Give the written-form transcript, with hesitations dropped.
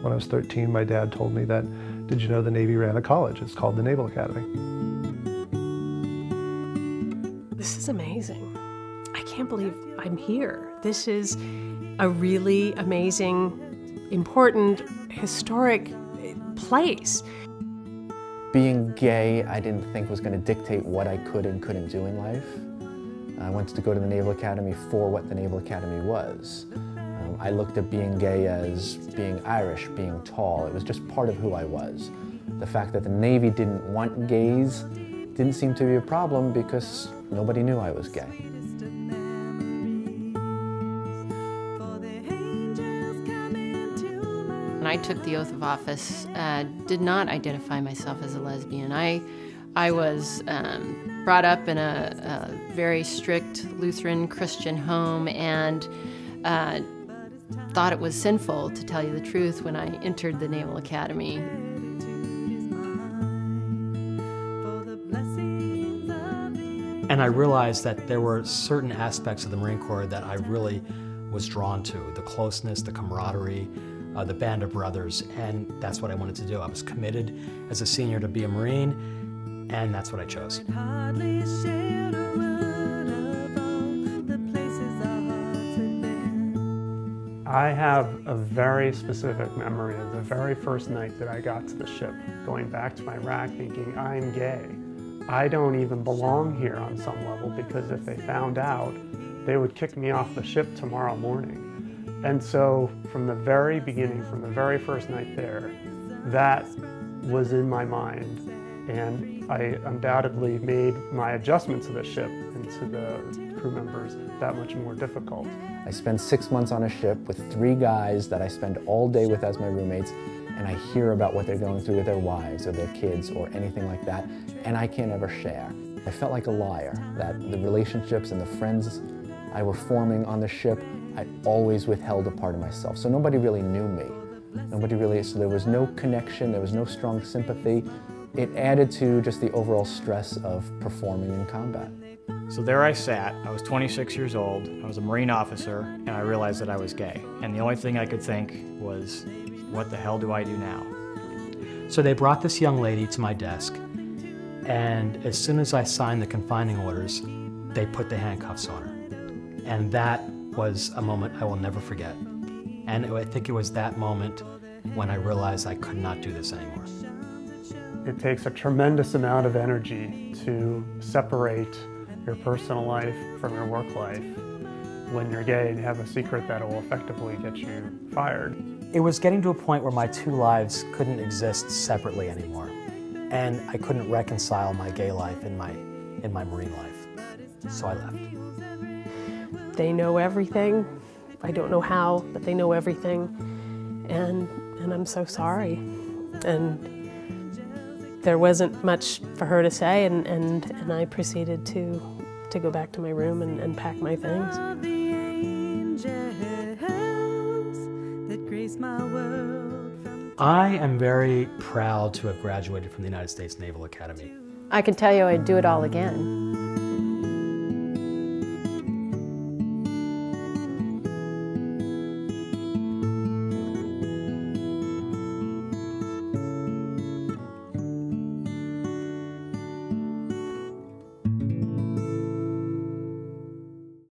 When I was 13, my dad told me that, did you know the Navy ran a college? It's called the Naval Academy. This is amazing. I can't believe I'm here. This is a really amazing, important, historic place. Being gay, I didn't think was going to dictate what I could and couldn't do in life. I wanted to go to the Naval Academy for what the Naval Academy was. I looked at being gay as being Irish, being tall. It was just part of who I was. The fact that the Navy didn't want gays didn't seem to be a problem because nobody knew I was gay. When I took the oath of office, did not identify myself as a lesbian. I was brought up in a very strict Lutheran Christian home and thought it was sinful, to tell you the truth, when I entered the Naval Academy. And I realized that there were certain aspects of the Marine Corps that I really was drawn to. The closeness, the camaraderie, the band of brothers, and that's what I wanted to do. I was committed as a senior to be a Marine, and that's what I chose. I have a very specific memory of the very first night that I got to the ship, going back to my rack thinking, I'm gay. I don't even belong here on some level, because if they found out, they would kick me off the ship tomorrow morning. And so from the very beginning, from the very first night there, that was in my mind. And I undoubtedly made my adjustment to the ship and to the crew members that much more difficult. I spent 6 months on a ship with 3 guys that I spend all day with as my roommates, and I hear about what they're going through with their wives or their kids or anything like that, and I can't ever share. I felt like a liar, that the relationships and the friends I were forming on the ship, I always withheld a part of myself. So nobody really knew me. So there was no connection, there was no strong sympathy. It added to just the overall stress of performing in combat. So there I sat, I was 26 years old, I was a Marine officer, and I realized that I was gay. And the only thing I could think was, what the hell do I do now? So they brought this young lady to my desk, and as soon as I signed the confining orders, they put the handcuffs on her. And that was a moment I will never forget. And I think it was that moment when I realized I could not do this anymore. It takes a tremendous amount of energy to separate your personal life from your work life when you're gay and you have a secret that will effectively get you fired. It was getting to a point where my 2 lives couldn't exist separately anymore. And I couldn't reconcile my gay life and my Marine life. So I left. They know everything. I don't know how, but they know everything. And I'm so sorry. And there wasn't much for her to say, and I proceeded to go back to my room and pack my things. I am very proud to have graduated from the United States Naval Academy. I can tell you I'd do it all again.